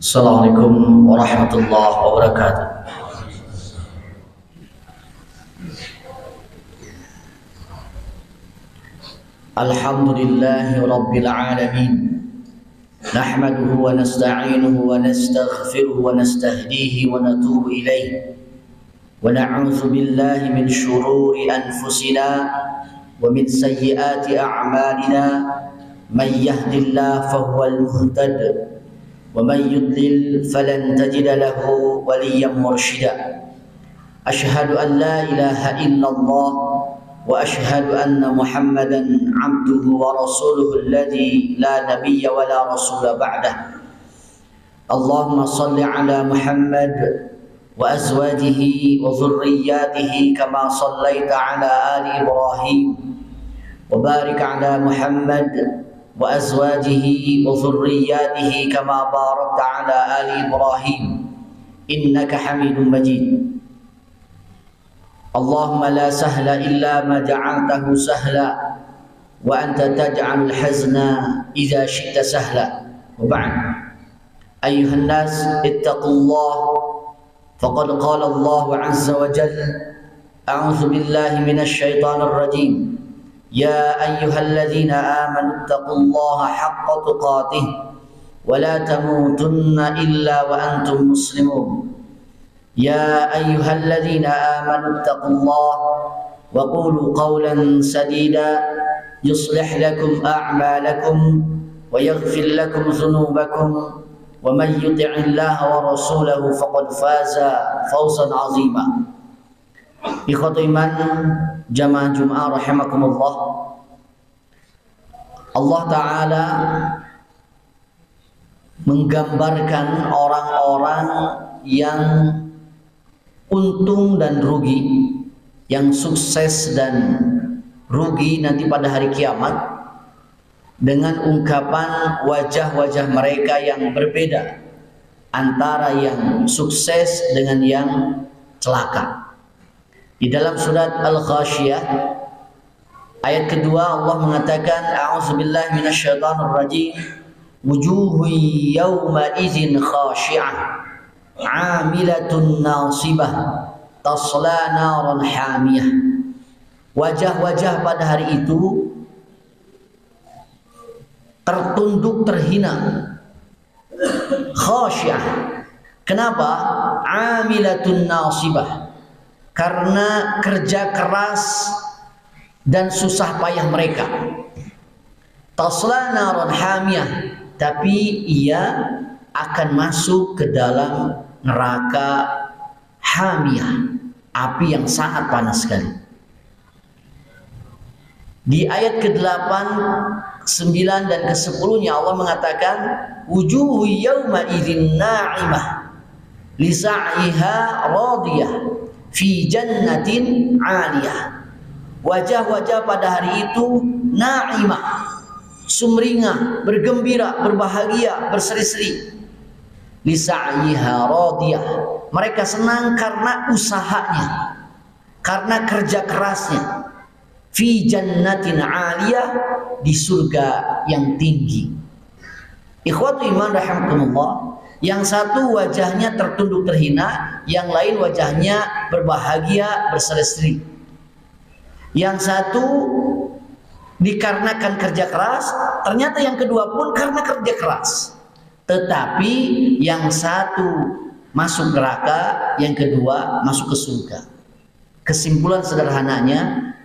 Assalamualaikum warahmatullahi wabarakatuh. Alhamdulillahi rabbil alamin. Nahmaduhu wa nasta'inuhu wa nastaghfiruhu wa nastahdihi wa natubu ilayh. Wa na'udzu billahi min shururi anfusina wa min sayyiati a'malina. Man yahdihillahu fahuwal muhtad. ومن يضلل فلن تجد له وليا مرشدا أشهد أن لا إله إلا الله وأشهد أن محمدا عبده ورسوله الذي لا نبي ولا رسول بعده اللهم صل على محمد وأزواجه وذرياته كما صليت على آل إبراهيم وبارك على محمد وأزواجه وذرياته كما باركت على آل إبراهيم إنك حميد مجيد اللهم لا سهل إلا ما جعلته سهلا وأنت تجعل الحزن إذا شئت سهلا وبعد أيها الناس اتقوا الله فقد قال الله عز وجل أعوذ بالله من الشيطان الرجيم يا أيها الذين آمنوا اتقوا الله حق تقاته ولا تموتن إلا وأنتم مسلمون يا أيها الذين آمنوا اتقوا الله وقولوا قولا سديدا يصلح لكم أعمالكم ويغفر لكم ذنوبكم ومن يطع الله ورسوله فقد فاز فوزا عظيما Ikhwatu iman jamaah Jum'ah rahimakumullah. Allah Ta'ala menggambarkan orang-orang yang untung dan rugi, yang sukses dan rugi nanti pada hari kiamat, dengan ungkapan wajah-wajah mereka yang berbeda antara yang sukses dengan yang celaka. Di dalam surat Al-Ghasyiyah ayat kedua Allah mengatakan a'udzubillahi minasyaitonir rajim wujuhun yawma idzin khashi'ah 'amilatun nasibah tasla naran hamiyah. Wajah-wajah pada hari itu tertunduk terhina, khashi'ah. Kenapa? 'amilatun nasibah, karena kerja keras dan susah payah mereka. Tasla naran hamiyah, tapi ia akan masuk ke dalam neraka hamiyah, api yang sangat panas sekali. Di ayat ke-8, 9 dan ke-10-nya Allah mengatakan wujuhu yawma idzin na'imah li sa'iha radiyah fi jannatin 'aliyah. Wajah-wajah pada hari itu na'imah, sumringah, bergembira, berbahagia, berseri-seri. Li sa'iha radiyah, mereka senang karena usahanya, karena kerja kerasnya. Fi jannatin 'aliyah, di surga yang tinggi. Ikhwatu iman rahimakumullah. Yang satu wajahnya tertunduk terhina, yang lain wajahnya berbahagia, berseri-seri. Yang satu dikarenakan kerja keras, ternyata yang kedua pun karena kerja keras. Tetapi yang satu masuk neraka, yang kedua masuk ke surga. Kesimpulan sederhananya,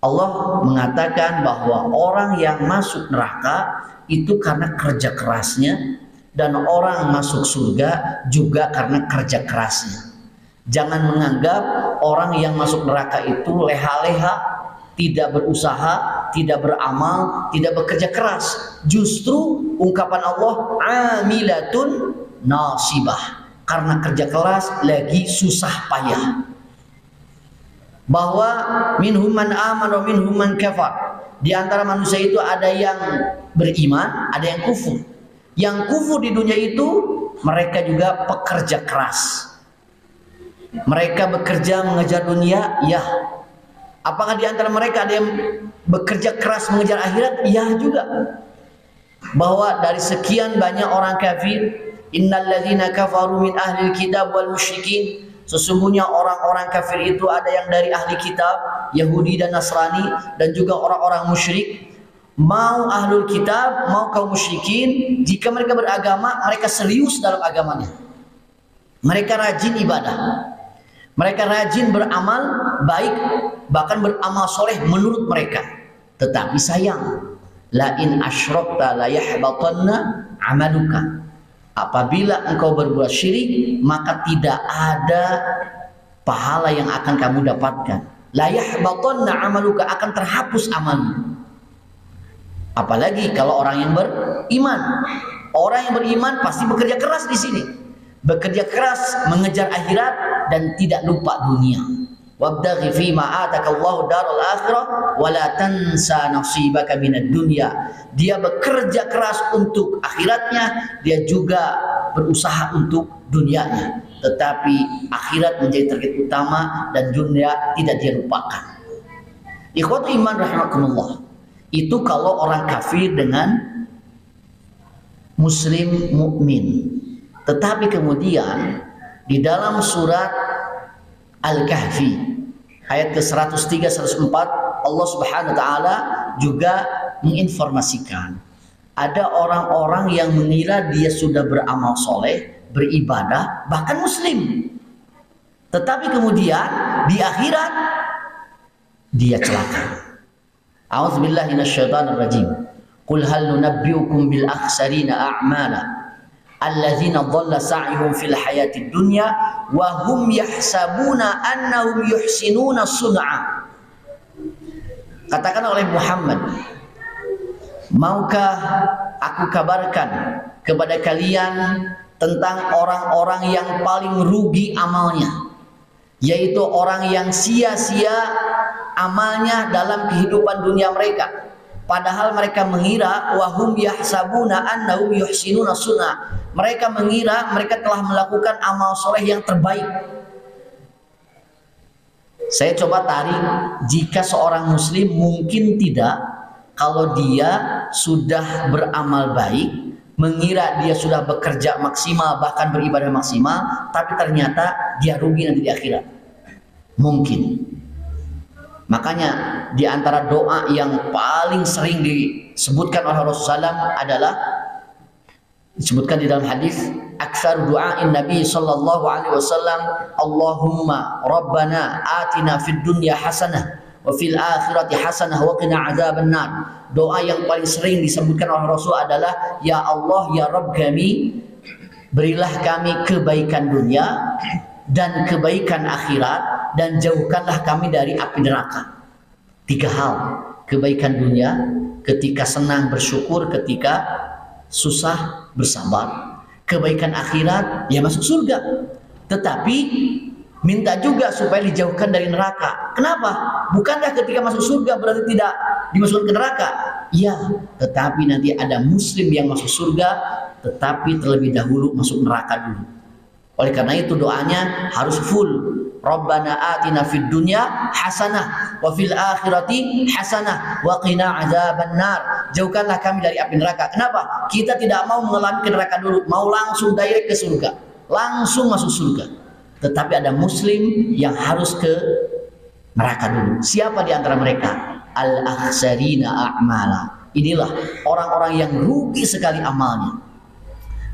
Allah mengatakan bahwa orang yang masuk neraka itu karena kerja kerasnya, dan orang masuk surga juga karena kerja kerasnya. Jangan menganggap orang yang masuk neraka itu leha-leha, tidak berusaha, tidak beramal, tidak bekerja keras. Justru ungkapan Allah amilatun nasibah, karena kerja keras lagi susah payah. Bahwa minhum man amana wa minhum man kafar. Di antara manusia itu ada yang beriman, ada yang kufur. Yang kufur di dunia itu mereka juga pekerja keras. Mereka bekerja mengejar dunia, ya. Apakah di antara mereka ada yang bekerja keras mengejar akhirat? Ya juga. Bahwa dari sekian banyak orang kafir Innal ladzina kafaru min ahlil kitab wal musyrikin, sesungguhnya orang-orang kafir itu ada yang dari ahli kitab, Yahudi dan Nasrani, dan juga orang-orang musyrik. Mau ahlul kitab, mau kaum musyrikin, jika mereka beragama, mereka serius dalam agamanya. Mereka rajin ibadah, mereka rajin beramal baik, bahkan beramal soleh menurut mereka. Tetapi sayang, la in asyrakta la yahbatanna amaluka. Apabila engkau berbuat syirik, maka tidak ada pahala yang akan kamu dapatkan. La yahbatanna amaluka, akan terhapus amalmu. Apalagi kalau orang yang beriman. Orang yang beriman pasti bekerja keras di sini. Bekerja keras mengejar akhirat dan tidak lupa dunia. Wabdaghi fima atakallahu darul akhirah wa la tansa nasibaka minad dunya. Dia bekerja keras untuk akhiratnya, dia juga berusaha untuk dunianya. Tetapi akhirat menjadi target utama dan dunia tidak dia lupakan. Ikhwatu iman rahimakumullah. Itu kalau orang kafir dengan muslim mukmin. Tetapi kemudian di dalam surat Al-Kahfi ayat ke-103 104 Allah Subhanahu wa taala juga menginformasikan ada orang-orang yang mengira dia sudah beramal soleh, beribadah, bahkan muslim. Tetapi kemudian di akhirat dia celaka. A'udzubillahi minasyaitonir rajim. Qul hal nunabbiukum bil akhsarina a'mala alladzina dhalla sa'yuhum fil hayatid dunya wa hum yahsabuna annahum yuhsinuna sun'a. Katakan oleh Muhammad, maukah aku kabarkan kepada kalian tentang orang-orang yang paling rugi amalnya, yaitu orang yang sia-sia amalnya dalam kehidupan dunia mereka, padahal mereka mengira wahum yahsabuna annahum yuhsinuna sun'a. Mereka mengira mereka telah melakukan amal soleh yang terbaik. Saya coba tarik, jika seorang muslim mungkin tidak, kalau dia sudah beramal baik, mengira dia sudah bekerja maksimal, bahkan beribadah maksimal, tapi ternyata dia rugi nanti di akhirat. Mungkin. Makanya di antara doa yang paling sering disebutkan oleh Rasulullah SAW adalah disebutkan di dalam hadis, aktsar du'ain Nabi sallallahu alaihi wasallam, Allahumma rabbana atina fid dunya hasanah wa fil akhirati hasanah wa qina adzabannar. Doa yang paling sering disebutkan oleh Rasul adalah, ya Allah, ya Rabb kami, berilah kami kebaikan dunia dan kebaikan akhirat, dan jauhkanlah kami dari api neraka. 3 hal. Kebaikan dunia, ketika senang bersyukur, ketika susah bersabar. Kebaikan akhirat, ya masuk surga. Tetapi minta juga supaya dijauhkan dari neraka. Kenapa? Bukankah ketika masuk surga berarti tidak dimasukkan ke neraka? Iya, tetapi nanti ada muslim yang masuk surga, tetapi terlebih dahulu masuk neraka dulu. Oleh karena itu doanya harus full. Rabbana atina fid dunya hasanah wa fil akhirati hasanah wa qina adzabannar. Jauhkanlah kami dari api neraka. Kenapa? Kita tidak mau mengalami ke neraka dulu, mau langsung direct ke surga, langsung masuk surga. Tetapi ada muslim yang harus ke neraka dulu. Siapa di antara mereka? Al-akhsarina a'mala. Inilah orang-orang yang rugi sekali amalnya.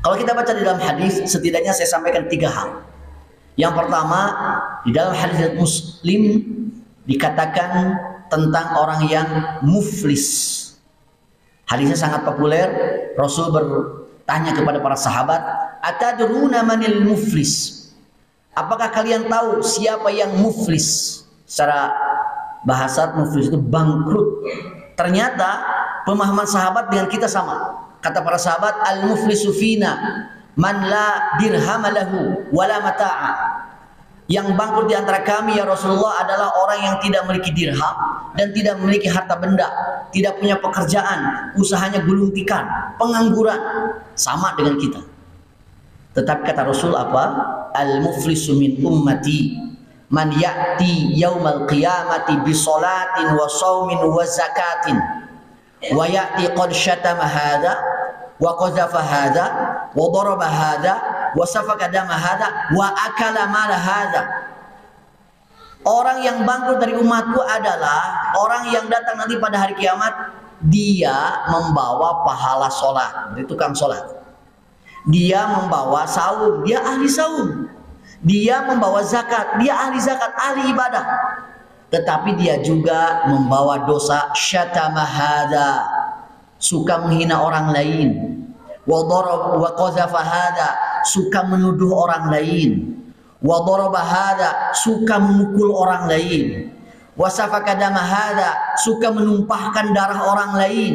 Kalau kita baca di dalam hadis, setidaknya saya sampaikan 3 hal. Yang pertama, di dalam hadis Muslim dikatakan tentang orang yang muflis. Hadisnya sangat populer. Rasul bertanya kepada para sahabat, atadruna manil muflis? Apakah kalian tahu siapa yang muflis? Secara bahasa muflis itu bangkrut. Ternyata pemahaman sahabat dengan kita sama. Kata para sahabat, al-muflisu fina man la dirham lahu wala mata'a. Yang bangkrut di antara kami ya Rasulullah adalah orang yang tidak memiliki dirham dan tidak memiliki harta benda, tidak punya pekerjaan, usahanya gulung tikar, pengangguran, sama dengan kita. Tetapi kata Rasul apa? Al-muflisu min ummati man ya'ti yaumal qiyamati bi salatin wa shaumin wa zakatin wa ya'ti qad syatama hadza wa qazafa hadza wa daraba hadza wa safaka dama hadza wa akala mala hadza. Orang yang bangkrut dari umatku adalah orang yang datang nanti pada hari kiamat, dia membawa pahala sholat, berarti tukang sholat. Dia membawa saum, dia ahli saum. Dia membawa zakat, dia ahli zakat, ahli ibadah. Tetapi dia juga membawa dosa syatama hadza, suka menghina orang lain. Wa daraba wa qazafa hadza, suka menuduh orang lain. Wa daraba hadza, suka memukul orang lain. Wa safaka dama hadza, suka menumpahkan darah orang lain.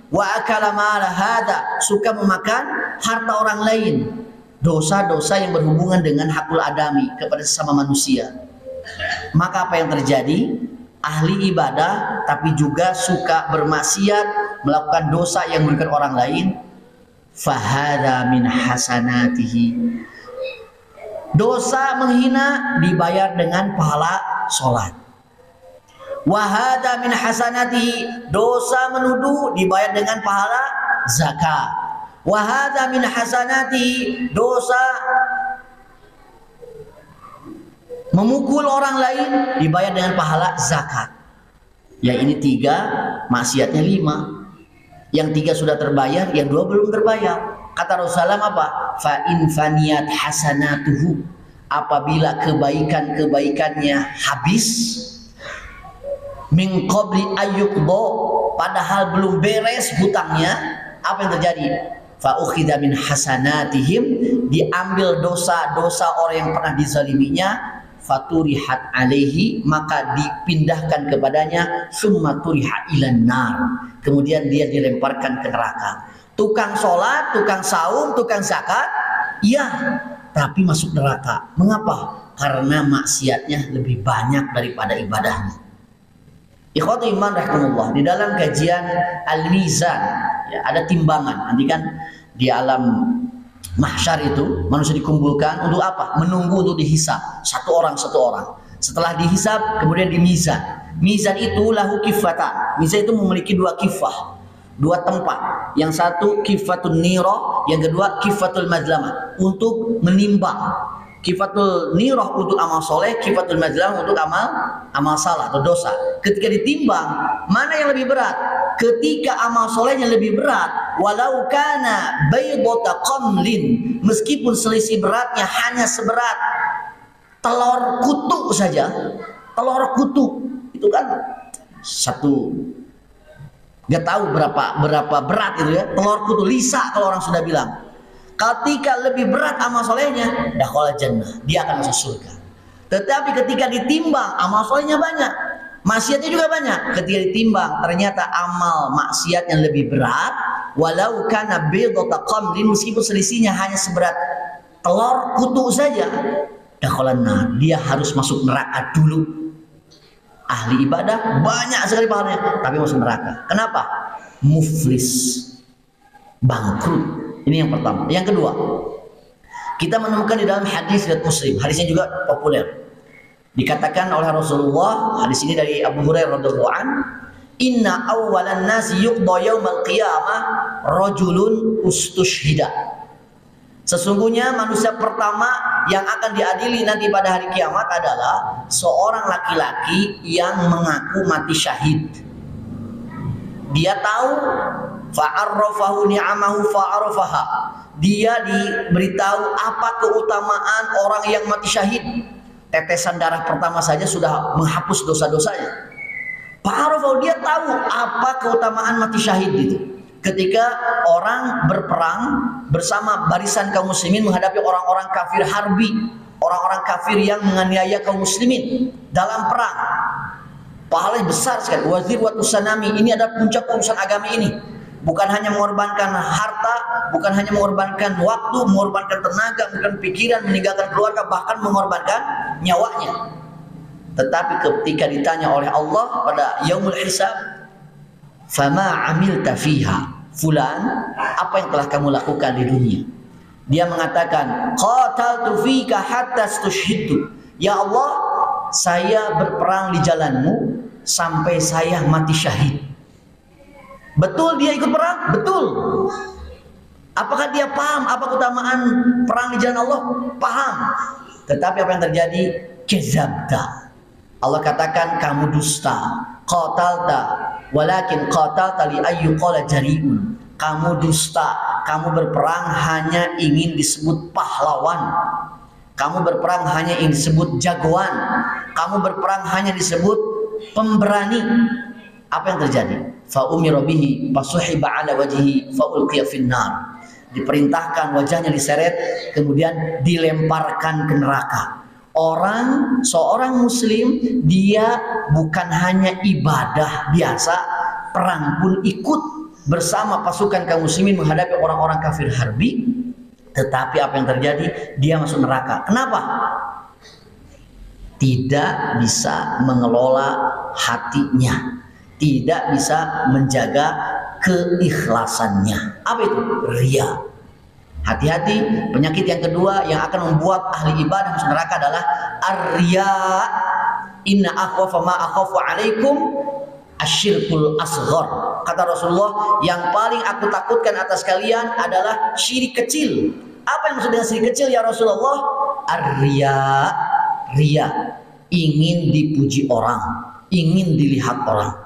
Wa akala mala hadza, suka memakan harta orang lain. Dosa-dosa yang berhubungan dengan hakul adami kepada sesama manusia. Maka apa yang terjadi? Ahli ibadah tapi juga suka bermaksiat, melakukan dosa yang merugikan orang lain. Fahada min hasanatihi. Dosa menghina dibayar dengan pahala sholat. Wahada min hasanatihi. Dosa menuduh dibayar dengan pahala zakat. Wahada min hasanatihi. Dosa memukul orang lain dibayar dengan pahala zakat. Yang ini 3, maksiatnya 5. Yang 3 sudah terbayar, yang 2 belum terbayar. Kata Rasulullah apa? Fa in faniyat hasanatuhu. Apabila kebaikan-kebaikannya habis, min qabli ayyuqdo, padahal belum beres hutangnya, apa yang terjadi? Fa ukhidha min hasanatihim, diambil dosa-dosa orang yang pernah dizaliminya, faturihat alaihi, maka dipindahkan kepadanya, summa turiha ilan nar, kemudian dia dilemparkan ke neraka. Tukang sholat, tukang saum, tukang zakat, iya, tapi masuk neraka. Mengapa? Karena maksiatnya lebih banyak daripada ibadahnya. Ikhwatu iman rahimahullah, di dalam kajian Al-Mizan ya, ada timbangan. Nanti kan di alam mahsyar itu manusia dikumpulkan untuk apa? Menunggu untuk dihisab, satu orang. Setelah dihisab kemudian dimizan. Mizan itu lahu kifatan. Mizan itu memiliki 2 kifah, 2 tempat. Yang satu kifatul nirah, yang kedua kifatul mazlamah, untuk menimbang. Kifatul nirah untuk amal soleh, kifatul mazlamah untuk amal salah atau dosa. Ketika ditimbang, mana yang lebih berat? Ketika amal solehnya lebih berat, walau kana baydata qamlin, meskipun selisih beratnya hanya seberat telur kutu saja. Telur kutu itu kan satu, nggak tahu berapa berat itu ya, telur kutu lisa kalau orang sudah bilang. Ketika lebih berat amal solehnya, dakhala jannah, dia akan masuk surga. Tetapi ketika ditimbang, amal solehnya banyak, maksiatnya juga banyak. Ketika ditimbang, ternyata amal maksiatnya lebih berat, walau kana baydata qamlin, meskipun selisihnya hanya seberat telur kutu saja, dakhala nar, dia harus masuk neraka dulu. Ahli ibadah banyak sekali pahalanya, tapi masuk neraka. Kenapa? Muflis, bangkrut. Ini yang pertama. Yang kedua, kita menemukan di dalam hadis riwayat Muslim. Hadisnya juga populer. Dikatakan oleh Rasulullah, hadis ini dari Abu Hurairah radhiyallahu an, inna awwalan nasi yuqda yaumal qiyamah rajulun ustushhida. Sesungguhnya manusia pertama yang akan diadili nanti pada hari kiamat adalah seorang laki-laki yang mengaku mati syahid. Dia tahu, fa'arrafahu ni'amahu fa'arafaha. Dia diberitahu apa keutamaan orang yang mati syahid. Tetesan darah pertama saja sudah menghapus dosa-dosanya. Fa'arafahu, dia tahu apa keutamaan mati syahid itu. Ketika orang berperang bersama barisan kaum muslimin menghadapi orang-orang kafir harbi, orang-orang kafir yang menganiaya kaum muslimin dalam perang. Pahalanya besar sekali. Wazir wa tusanami, ini adalah puncak urusan agama ini. Bukan hanya mengorbankan harta, bukan hanya mengorbankan waktu, mengorbankan tenaga, mengorbankan pikiran, meninggalkan keluarga, bahkan mengorbankan nyawanya. Tetapi ketika ditanya oleh Allah pada yaumul hisab, fama amilta fiha, fulan, apa yang telah kamu lakukan di dunia? Dia mengatakan, qataltu fika hatta stushhidtu. Ya Allah, saya berperang di jalanmu sampai saya mati syahid. Betul dia ikut perang? Betul. Apakah dia paham apa keutamaan perang di jalan Allah? Paham. Tetapi apa yang terjadi? Kezabta. Allah katakan kamu dusta. Qatalta walakin qatalta li ayyuqala jari'un. Kamu dusta, kamu berperang hanya ingin disebut pahlawan. Kamu berperang hanya ingin disebut jagoan. Kamu berperang hanya disebut pemberani. Apa yang terjadi? Fa umira bihi fasuhiba ala wajhihi fa ulqiya finnar. Diperintahkan wajahnya diseret, kemudian dilemparkan ke neraka. Seorang muslim, dia bukan hanya ibadah biasa, perang pun ikut bersama pasukan kaum muslimin menghadapi orang-orang kafir harbi. Tetapi apa yang terjadi? Dia masuk neraka. Kenapa? Tidak bisa mengelola hatinya, tidak bisa menjaga keikhlasannya. Apa itu? Ria. Hati-hati, penyakit yang kedua yang akan membuat ahli ibadah masuk neraka adalah ar-riya. Inna akhwafa ma akhafu alaikum asyirkul asghar. Kata Rasulullah, yang paling aku takutkan atas kalian adalah syirik kecil. Apa yang maksud dengan syirik kecil ya Rasulullah? Ar-riya. Ria, ingin dipuji orang, ingin dilihat orang.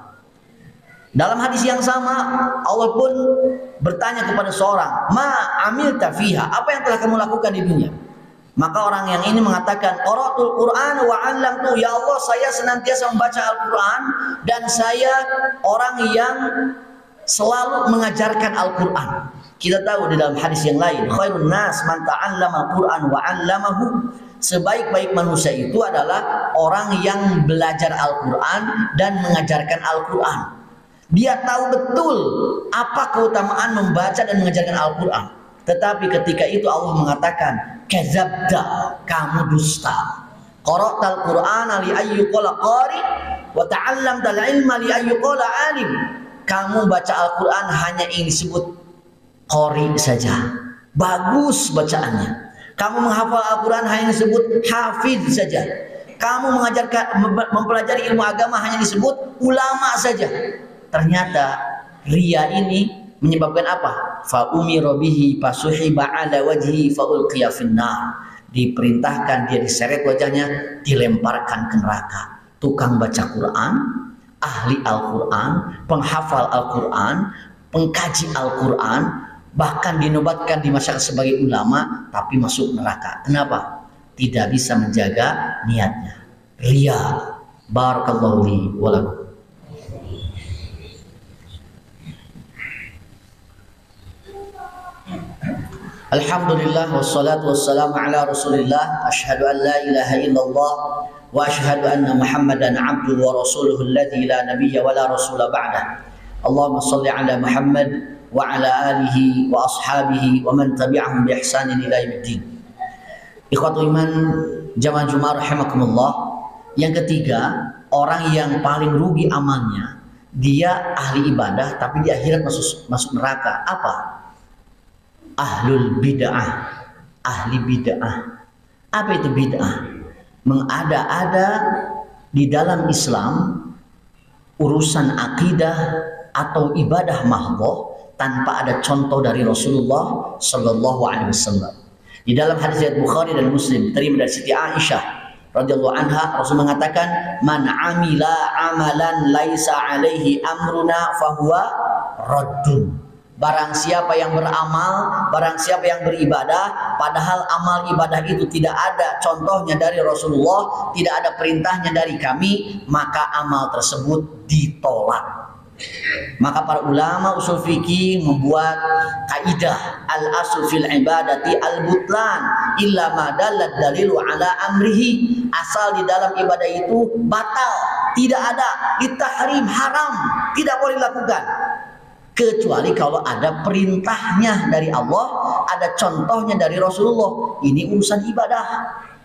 Dalam hadis yang sama, Allah pun bertanya kepada seorang, ma amilta fiha, apa yang telah kamu lakukan di dunia? Maka orang yang ini mengatakan, qara'tul Qur'an wa 'allamtu. Ya Allah, saya senantiasa membaca Al-Qur'an dan saya orang yang selalu mengajarkan Al-Qur'an. Kita tahu di dalam hadis yang lain, khairun nas man ta'allama Al-Qur'an wa 'allamahu. Sebaik-baik manusia itu adalah orang yang belajar Al-Qur'an dan mengajarkan Al-Qur'an. Dia tahu betul apa keutamaan membaca dan mengajarkan Al-Quran. Tetapi ketika itu Allah mengatakan, kazabda, kamu dusta. Qara'tal Qur'ana li ayyuqala qari wa ta'allamtal ilma li ayyuqala alim. Kamu baca Al-Quran hanya ingin disebut qari saja. Bagus bacaannya. Kamu menghafal Al-Quran hanya disebut hafiz saja. Kamu mempelajari ilmu agama hanya disebut ulama saja. Ternyata ria ini menyebabkan apa? Fa umira bihi fasuhiba ala wajhi fa ulqiya finnar. Diperintahkan dia diseret wajahnya, dilemparkan ke neraka. Tukang baca Quran, ahli Al-Quran, penghafal Al-Quran, pengkaji Al-Quran, bahkan dinobatkan di masyarakat sebagai ulama, tapi masuk neraka. Kenapa? Tidak bisa menjaga niatnya. Ria. Barakallahu li wa lakum. Alhamdulillah wassalatu wassalamu ala Rasulillah. Asyhadu an la ilaha illallah wa asyhadu anna Muhammadan abduhu wa rasuluhu alladzi la nabiyya wa la rasula ba'dah. Allahumma shalli ala Muhammad wa ala alihi wa ashabihi wa man tabi'ahum bi ihsanin ila yaumiddin. Ikhwatul iman jamaah Jumat rahimakumullah. Yang ketiga, orang yang paling rugi amalnya, dia ahli ibadah tapi di akhirat masuk neraka. Apa? Ahlul bid'ah, ahli bid'ah. Apa itu bid'ah? Mengada-ada di dalam Islam urusan akidah atau ibadah mahdhah tanpa ada contoh dari Rasulullah Sallallahu Alaihi Wasallam. Di dalam hadis riwayat Bukhari dan Muslim terima dari Siti Aisyah radhiyallahu anha, Rasul mengatakan, man amila amalan laisa alaihi amruna fahuwa raddun. Barang siapa yang beramal, barang siapa yang beribadah, padahal amal ibadah itu tidak ada contohnya dari Rasulullah, tidak ada perintahnya dari kami, maka amal tersebut ditolak. Maka para ulama usul fikih membuat kaidah al-asl fil ibadati al-butlan illa ma dallat dalilu ala amrihi. Asal di dalam ibadah itu batal, tidak ada, ditahrim, haram, tidak boleh dilakukan. Kecuali kalau ada perintahnya dari Allah, ada contohnya dari Rasulullah. Ini urusan ibadah.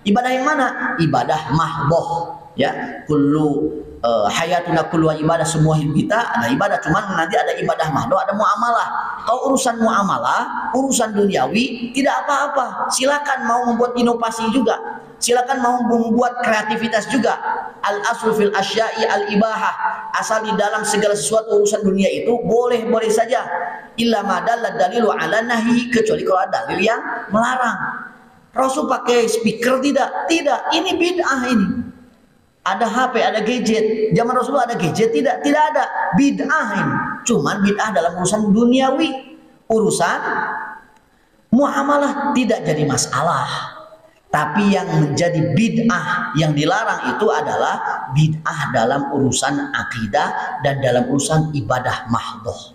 Ibadah yang mana? Ibadah mahdhah. Ya, kullu hayatuna kullu ibadah, semua hidup kita ada ibadah. Cuman nanti ada ibadah mahdhah, ada muamalah. Kalau urusan muamalah, urusan duniawi tidak apa-apa. Silakan mau membuat inovasi juga. Silakan mau membuat kreativitas juga. Al aslu fil asya'i al ibahah. Asal di dalam segala sesuatu urusan dunia itu boleh-boleh saja. Illa ma dalla dalilu ala nahi, kecuali kalau ada dalil yang melarang. Rasul pakai speaker tidak? Tidak. Ini bid'ah ini. Ada HP, ada gadget. Zaman Rasulullah ada gadget? Tidak. Tidak ada. Bid'ah ini. Cuman bid'ah dalam urusan duniawi. Urusan muamalah tidak jadi masalah. Tapi yang menjadi bid'ah yang dilarang itu adalah bid'ah dalam urusan akidah dan dalam urusan ibadah mahdhah.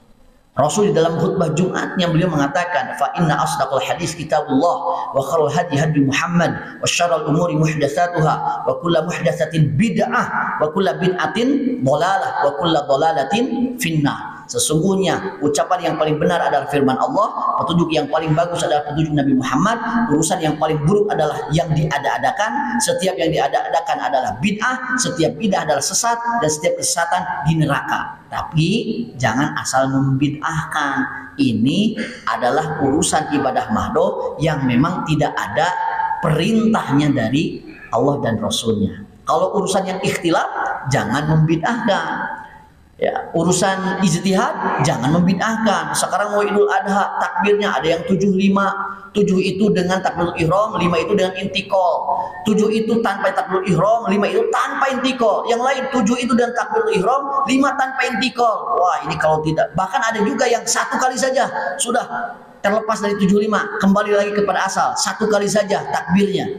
Rasul di dalam khutbah Jumatnya beliau mengatakan, fa inna asdaqal hadis kitabullah wa khairul hadi hadi Muhammad wa syarrul umuri muhdatsatuha wa kullu muhdatsatin bid'ah wa kullu bid'atin dhalalah wa kullu dhalalatin finnar. Sesungguhnya ucapan yang paling benar adalah firman Allah, petunjuk yang paling bagus adalah petunjuk Nabi Muhammad, urusan yang paling buruk adalah yang diada-adakan, setiap yang diada-adakan adalah bid'ah, setiap bid'ah adalah sesat, dan setiap kesesatan di neraka. Tapi jangan asal membid'ahkan. Ini adalah urusan ibadah mahdhah yang memang tidak ada perintahnya dari Allah dan Rasulnya. Kalau urusan yang ikhtilaf, jangan membid'ahkan. Ya, urusan ijtihad jangan membid'ahkan. Sekarang mau Idul Adha, takbirnya ada yang 75. 7 itu dengan takbirul ihram, 5 itu dengan intikal. 7 itu tanpa takbirul ihram, 5 itu tanpa intikal. Yang lain 7 itu dengan takbirul ihram, 5 tanpa intikal. Wah, ini kalau tidak. Bahkan ada juga yang 1 kali saja sudah terlepas dari 75, kembali lagi kepada asal. 1 kali saja takbirnya.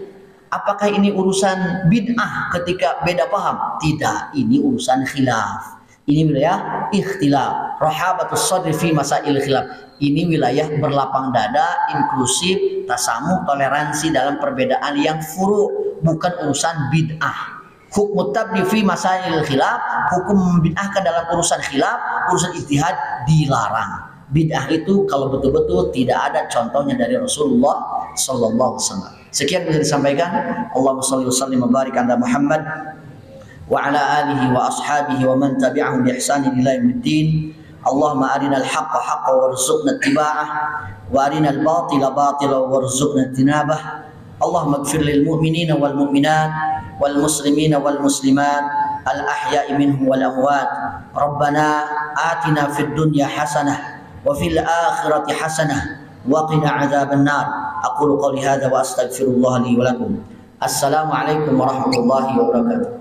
Apakah ini urusan bid'ah ketika beda paham? Tidak, ini urusan khilaf. Ini wilayah ikhtilaf, rahabatus sadri fi masail khilaf. Ini wilayah berlapang dada, inklusif, tasamuh, toleransi dalam perbedaan yang furu', bukan urusan bid'ah. Hukum tabdi fi masail khilaf, hukum membid'ahkan dalam urusan khilaf, urusan ijtihad dilarang. Bid'ah itu kalau betul-betul tidak ada contohnya dari Rasulullah sallallahu alaihi wasallam. Sekian bisa disampaikan. Allahumma shalli wa sallim wa barik ala Muhammad wa ala alihi wa ashabihi wa man tabi'ahum bi ihsanin ila yaumiddin. Allahumma arinal haqqa haqqan warzuqna ittiba'ah wa arinal batila batilan warzuqna ijtinabah. Allahumma ighfir lil mu'minina wal mu'minat wal muslimina wal muslimat al ahya'i minhum wal amwat. Rabbana atina fid dunya hasanah wa fil akhirati hasanah wa qina adzaban nar. Aqulu qawli hadza wa astaghfirullah li wa lakum. Assalamu alaikum warahmatullahi wabarakatuh.